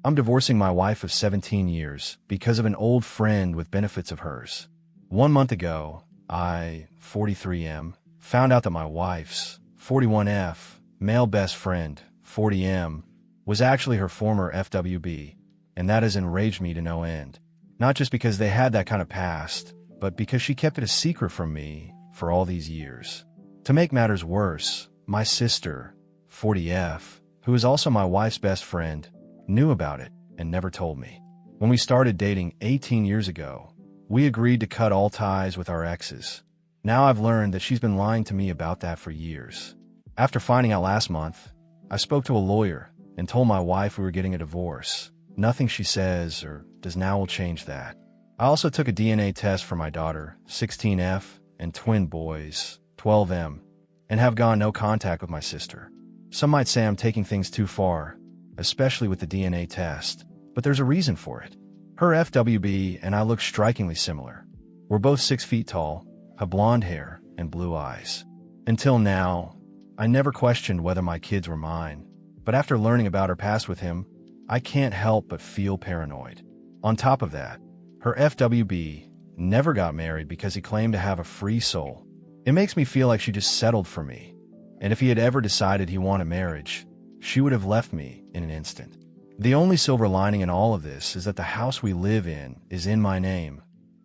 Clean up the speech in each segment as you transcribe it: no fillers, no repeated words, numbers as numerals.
I'm divorcing my wife of 17 years because of an old friend with benefits of hers. 1 month ago, I, 43M, found out that my wife's 41F, male best friend, 40M, was actually her former FWB, and that has enraged me to no end. Not just because they had that kind of past, but because she kept it a secret from me for all these years. To make matters worse, my sister, 40F, who is also my wife's best friend, knew about it and never told me. When we started dating 18 years ago, we agreed to cut all ties with our exes. Now I've learned that she's been lying to me about that for years. After finding out last month, I spoke to a lawyer and told my wife we were getting a divorce. Nothing she says or does now will change that. I also took a DNA test for my daughter, 16F, and twin boys, 12M, and have gone no contact with my sister. Some might say I'm taking things too far, especially with the DNA test, but there's a reason for it. Her FWB and I look strikingly similar. We're both 6 feet tall, have blonde hair, and blue eyes. Until now, I never questioned whether my kids were mine, but after learning about her past with him, I can't help but feel paranoid. On top of that, her FWB never got married because he claimed to have a free soul. It makes me feel like she just settled for me, and if he had ever decided he wanted marriage, she would have left me in an instant. The only silver lining in all of this is that the house we live in is in my name.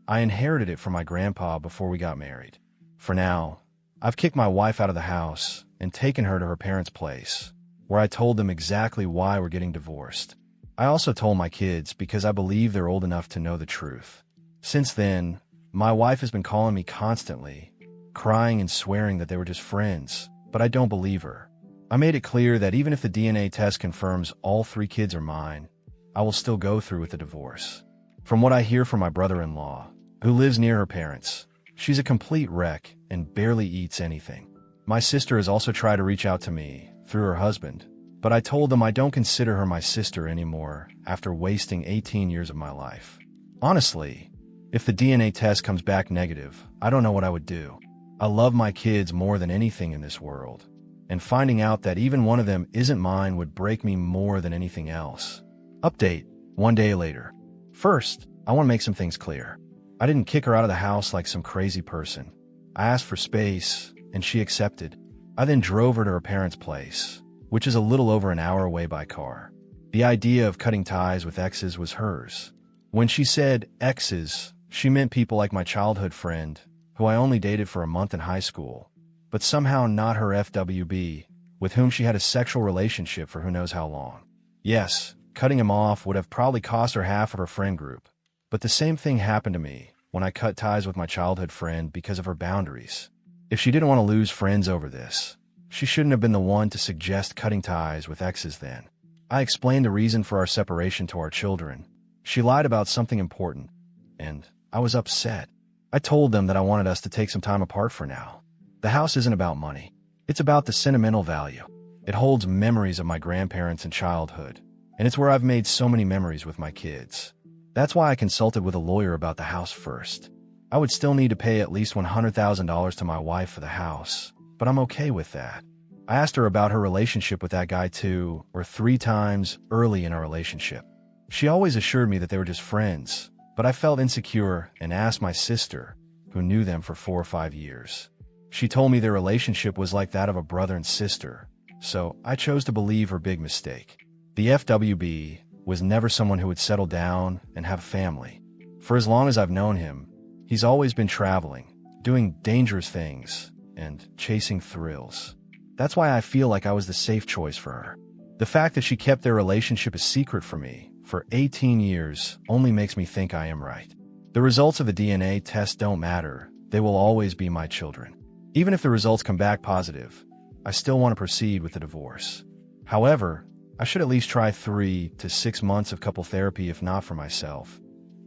I inherited it from my grandpa before we got married. For now, I've kicked my wife out of the house and taken her to her parents' place, where I told them exactly why we're getting divorced. I also told my kids because I believe they're old enough to know the truth. Since then, my wife has been calling me constantly, crying and swearing that they were just friends, but I don't believe her. I made it clear that even if the DNA test confirms all 3 kids are mine, I will still go through with the divorce. From what I hear from my brother-in-law, who lives near her parents, she's a complete wreck and barely eats anything. My sister has also tried to reach out to me through her husband, but I told them I don't consider her my sister anymore after wasting 18 years of my life. Honestly, if the DNA test comes back negative, I don't know what I would do. I love my kids more than anything in this world, and finding out that even one of them isn't mine would break me more than anything else. Update, 1 day later. First, I want to make some things clear. I didn't kick her out of the house like some crazy person. I asked for space, and she accepted. I then drove her to her parents' place, which is a little over an hour away by car. The idea of cutting ties with exes was hers. When she said exes, she meant people like my childhood friend, who I only dated for a month in high school, but somehow not her FWB, with whom she had a sexual relationship for who knows how long. Yes, cutting him off would have probably cost her half of her friend group, but the same thing happened to me when I cut ties with my childhood friend because of her boundaries. If she didn't want to lose friends over this, she shouldn't have been the one to suggest cutting ties with exes then. I explained the reason for our separation to our children. She lied about something important, and I was upset. I told them that I wanted us to take some time apart for now. The house isn't about money. It's about the sentimental value. It holds memories of my grandparents and childhood, and it's where I've made so many memories with my kids. That's why I consulted with a lawyer about the house first. I would still need to pay at least $100,000 to my wife for the house, but I'm okay with that. I asked her about her relationship with that guy 2 or 3 times early in our relationship. She always assured me that they were just friends, but I felt insecure and asked my sister, who knew them for 4 or 5 years. She told me their relationship was like that of a brother and sister, so I chose to believe her big mistake. The FWB was never someone who would settle down and have a family. For as long as I've known him, he's always been traveling, doing dangerous things, and chasing thrills. That's why I feel like I was the safe choice for her. The fact that she kept their relationship a secret from me for 18 years only makes me think I am right. The results of the DNA test don't matter. They will always be my children. Even if the results come back positive, I still want to proceed with the divorce. However, I should at least try 3 to 6 months of couple therapy, if not for myself,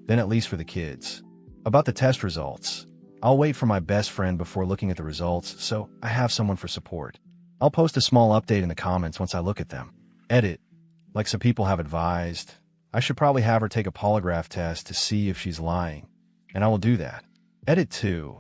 then at least for the kids. About the test results, I'll wait for my best friend before looking at the results, so I have someone for support. I'll post a small update in the comments once I look at them. Edit. Like some people have advised, I should probably have her take a polygraph test to see if she's lying, and I will do that. Edit 2.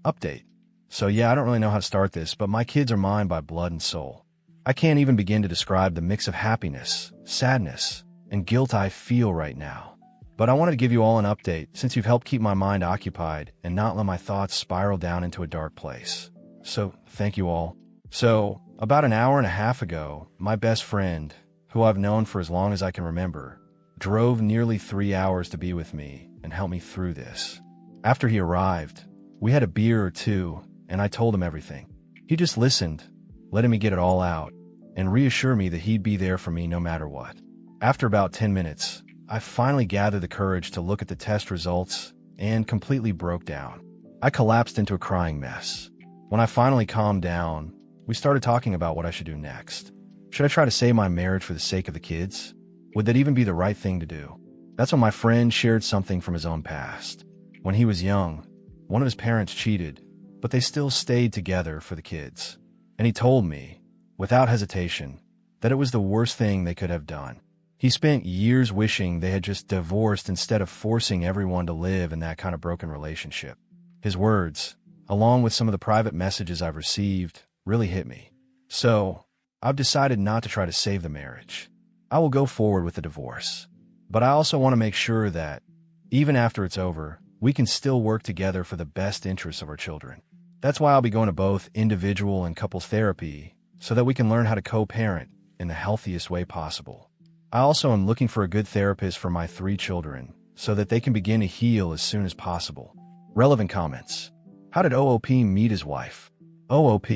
Update. So yeah, I don't really know how to start this, but my kids are mine by blood and soul. I can't even begin to describe the mix of happiness, sadness, and guilt I feel right now. But I wanted to give you all an update since you've helped keep my mind occupied and not let my thoughts spiral down into a dark place. So, thank you all. So, about an hour and a half ago, my best friend, who I've known for as long as I can remember, drove nearly 3 hours to be with me and help me through this. After he arrived, we had a beer or two, and I told him everything. He just listened, letting me get it all out, and reassure me that he'd be there for me no matter what. After about 10 minutes, I finally gathered the courage to look at the test results and completely broke down. I collapsed into a crying mess. When I finally calmed down, we started talking about what I should do next. Should I try to save my marriage for the sake of the kids? Would that even be the right thing to do? That's when my friend shared something from his own past. When he was young, one of his parents cheated, but they still stayed together for the kids. And he told me, without hesitation, that it was the worst thing they could have done. He spent years wishing they had just divorced instead of forcing everyone to live in that kind of broken relationship. His words, along with some of the private messages I've received, really hit me. So, I've decided not to try to save the marriage. I will go forward with the divorce. But I also want to make sure that, even after it's over, we can still work together for the best interests of our children. That's why I'll be going to both individual and couples therapy, so that we can learn how to co-parent in the healthiest way possible. I also am looking for a good therapist for my 3 children, so that they can begin to heal as soon as possible. Relevant comments. How did OOP meet his wife? OOP.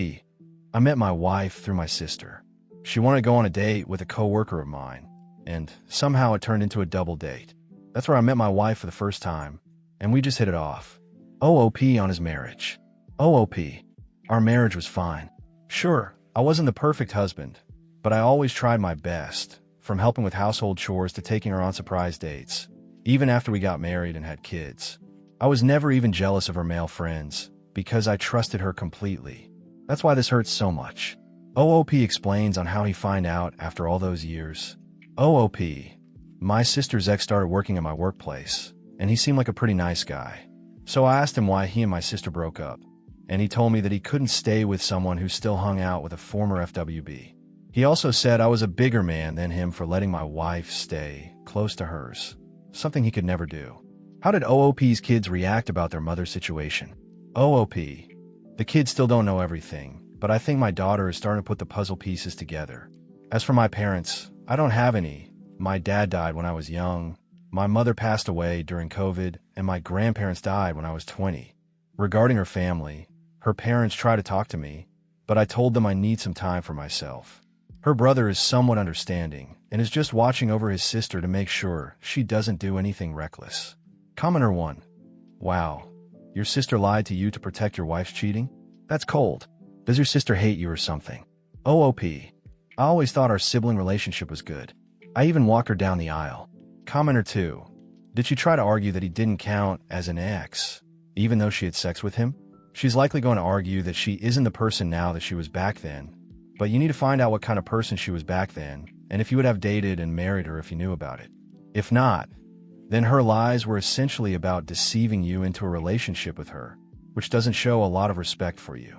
I met my wife through my sister. She wanted to go on a date with a coworker of mine, and somehow it turned into a double date. That's where I met my wife for the first time, and we just hit it off. OOP on his marriage. OOP. Our marriage was fine. Sure, I wasn't the perfect husband, but I always tried my best, from helping with household chores to taking her on surprise dates, even after we got married and had kids. I was never even jealous of her male friends, because I trusted her completely. That's why this hurts so much. OOP explains on how he found out after all those years. OOP. My sister's ex started working at my workplace, and he seemed like a pretty nice guy. So I asked him why he and my sister broke up, and he told me that he couldn't stay with someone who still hung out with a former FWB. He also said I was a bigger man than him for letting my wife stay close to hers, something he could never do. How did OOP's kids react about their mother's situation? OOP. The kids still don't know everything, but I think my daughter is starting to put the puzzle pieces together. As for my parents, I don't have any. My dad died when I was young, my mother passed away during COVID, and my grandparents died when I was 20. Regarding her family, her parents tried to talk to me, but I told them I need some time for myself. Her brother is somewhat understanding and is just watching over his sister to make sure she doesn't do anything reckless. Commenter 1. Wow. Your sister lied to you to protect your wife's cheating? That's cold. Does your sister hate you or something? OOP. I always thought our sibling relationship was good. I even walked her down the aisle. Commenter 2. Did she try to argue that he didn't count as an ex, even though she had sex with him? She's likely going to argue that she isn't the person now that she was back then. But you need to find out what kind of person she was back then, and if you would have dated and married her if you knew about it. If not, then her lies were essentially about deceiving you into a relationship with her, which doesn't show a lot of respect for you.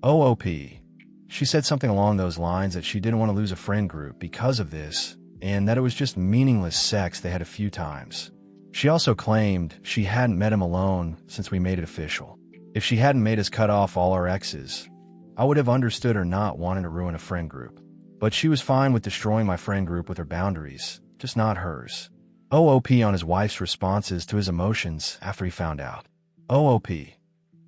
OOP. She said something along those lines that she didn't want to lose a friend group because of this, and that it was just meaningless sex they had a few times. She also claimed she hadn't met him alone since we made it official. If she hadn't made us cut off all our exes, I would have understood her not wanting to ruin a friend group. But she was fine with destroying my friend group with her boundaries, just not hers. OOP on his wife's responses to his emotions after he found out. OOP.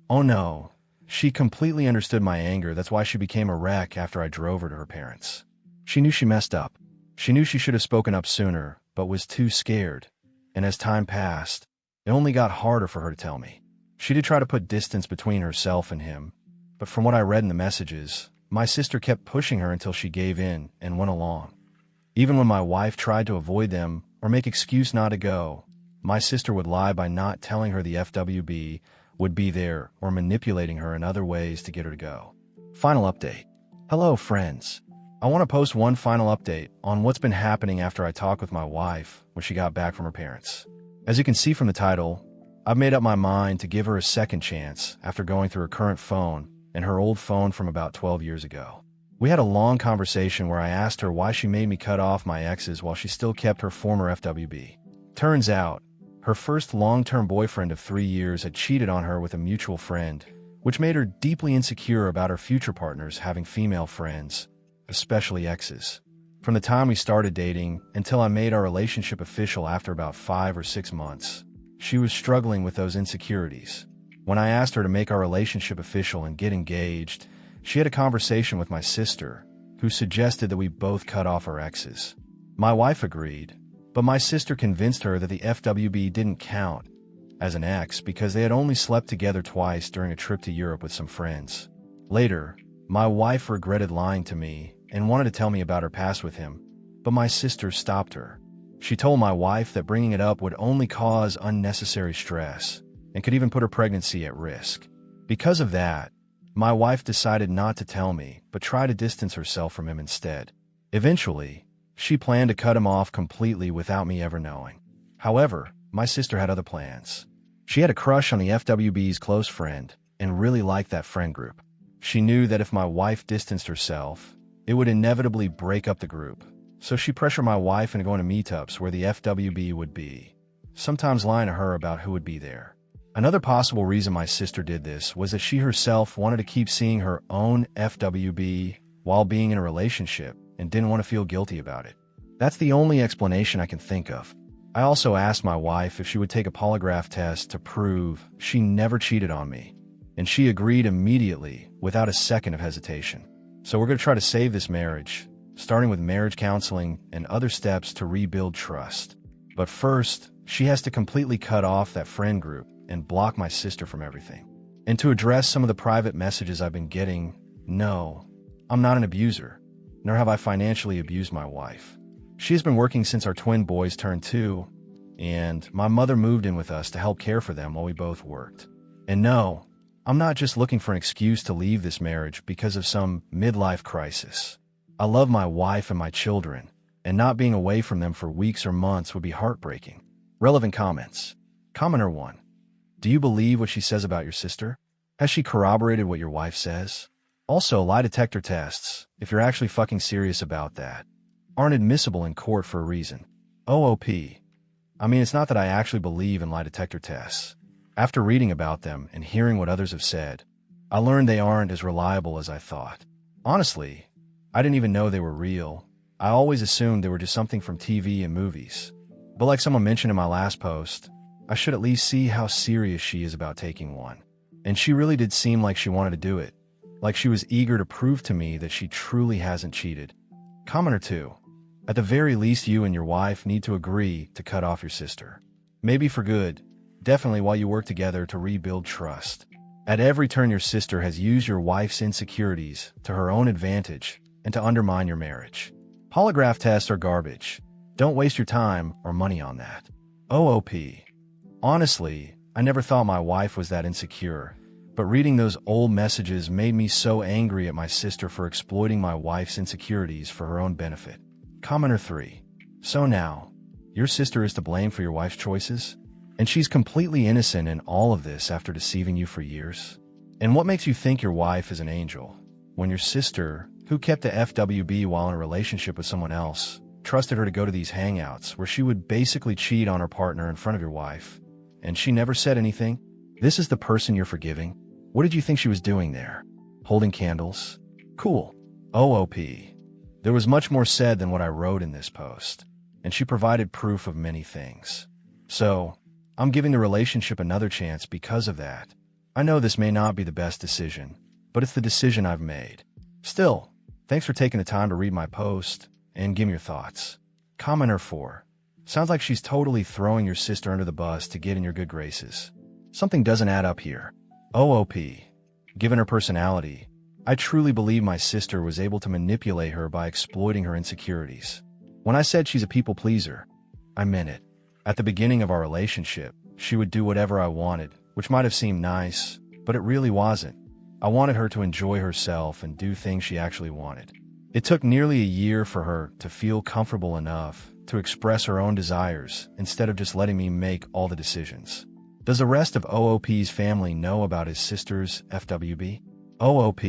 Oh no. She completely understood my anger, that's why she became a wreck after I drove her to her parents. She knew she messed up. She knew she should have spoken up sooner, but was too scared. And as time passed, it only got harder for her to tell me. She did try to put distance between herself and him, but from what I read in the messages, my sister kept pushing her until she gave in and went along. Even when my wife tried to avoid them or make excuse not to go, my sister would lie by not telling her the FWB would be there or manipulating her in other ways to get her to go. Final update. Hello, friends. I want to post one final update on what's been happening after I talked with my wife when she got back from her parents. As you can see from the title, I've made up my mind to give her a second chance after going through her current phone and her old phone from about 12 years ago. We had a long conversation where I asked her why she made me cut off my exes while she still kept her former FWB. Turns out, her first long-term boyfriend of 3 years had cheated on her with a mutual friend, which made her deeply insecure about her future partners having female friends, especially exes. From the time we started dating until I made our relationship official after about 5 or 6 months, she was struggling with those insecurities. When I asked her to make our relationship official and get engaged, she had a conversation with my sister, who suggested that we both cut off our exes. My wife agreed, but my sister convinced her that the FWB didn't count as an ex because they had only slept together twice during a trip to Europe with some friends. Later, my wife regretted lying to me and wanted to tell me about her past with him, but my sister stopped her. She told my wife that bringing it up would only cause unnecessary stress and could even put her pregnancy at risk. Because of that, my wife decided not to tell me, but try to distance herself from him instead. Eventually, she planned to cut him off completely without me ever knowing. However, my sister had other plans. She had a crush on the FWB's close friend and really liked that friend group. She knew that if my wife distanced herself, it would inevitably break up the group, so she pressured my wife into going to meetups where the FWB would be, sometimes lying to her about who would be there. Another possible reason my sister did this was that she herself wanted to keep seeing her own FWB while being in a relationship and didn't want to feel guilty about it. That's the only explanation I can think of. I also asked my wife if she would take a polygraph test to prove she never cheated on me, and she agreed immediately without a second of hesitation. So we're going to try to save this marriage, starting with marriage counseling and other steps to rebuild trust. But first, she has to completely cut off that friend group and block my sister from everything. And to address some of the private messages I've been getting, no, I'm not an abuser, nor have I financially abused my wife. She has been working since our twin boys turned 2, and my mother moved in with us to help care for them while we both worked. And no, I'm not just looking for an excuse to leave this marriage because of some midlife crisis. I love my wife and my children, and not being away from them for weeks or months would be heartbreaking. Relevant comments. Commenter 1. Do you believe what she says about your sister? Has she corroborated what your wife says? Also, lie detector tests, if you're actually fucking serious about that, aren't admissible in court for a reason. OOP. I mean, it's not that I actually believe in lie detector tests. After reading about them and hearing what others have said, I learned they aren't as reliable as I thought. Honestly, I didn't even know they were real. I always assumed they were just something from TV and movies. But like someone mentioned in my last post, I should at least see how serious she is about taking one. And she really did seem like she wanted to do it. Like she was eager to prove to me that she truly hasn't cheated. Commenter 2. At the very least, you and your wife need to agree to cut off your sister. Maybe for good, definitely while you work together to rebuild trust. At every turn, your sister has used your wife's insecurities to her own advantage and to undermine your marriage. Polygraph tests are garbage. Don't waste your time or money on that. OOP. Honestly, I never thought my wife was that insecure, but reading those old messages made me so angry at my sister for exploiting my wife's insecurities for her own benefit. Commenter 3. So now, your sister is to blame for your wife's choices? And she's completely innocent in all of this after deceiving you for years? And what makes you think your wife is an angel, when your sister, who kept the FWB while in a relationship with someone else, trusted her to go to these hangouts where she would basically cheat on her partner in front of your wife, and she never said anything? This is the person you're forgiving? What did you think she was doing there? Holding candles? Cool. OOP. There was much more said than what I wrote in this post, and she provided proof of many things. So, I'm giving the relationship another chance because of that. I know this may not be the best decision, but it's the decision I've made. Still, thanks for taking the time to read my post and give me your thoughts. Commenter 4. Sounds like she's totally throwing your sister under the bus to get in your good graces. Something doesn't add up here. OOP. Given her personality, I truly believe my sister was able to manipulate her by exploiting her insecurities. When I said she's a people pleaser, I meant it. At the beginning of our relationship, she would do whatever I wanted, which might have seemed nice, but it really wasn't. I wanted her to enjoy herself and do things she actually wanted. It took nearly a year for her to feel comfortable enough to express her own desires instead of just letting me make all the decisions. Does the rest of OOP's family know about his sister's FWB? OOP.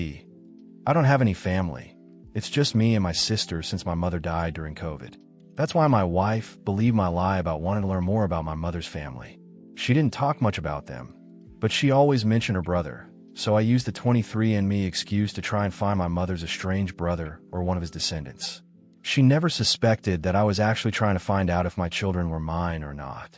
I don't have any family, It's just me and my sister since my mother died during COVID. That's why my wife believed my lie about wanting to learn more about my mother's family. She didn't talk much about them, but she always mentioned her brother, so I used the 23andMe excuse to try and find my mother's estranged brother or one of his descendants. She never suspected that I was actually trying to find out if my children were mine or not.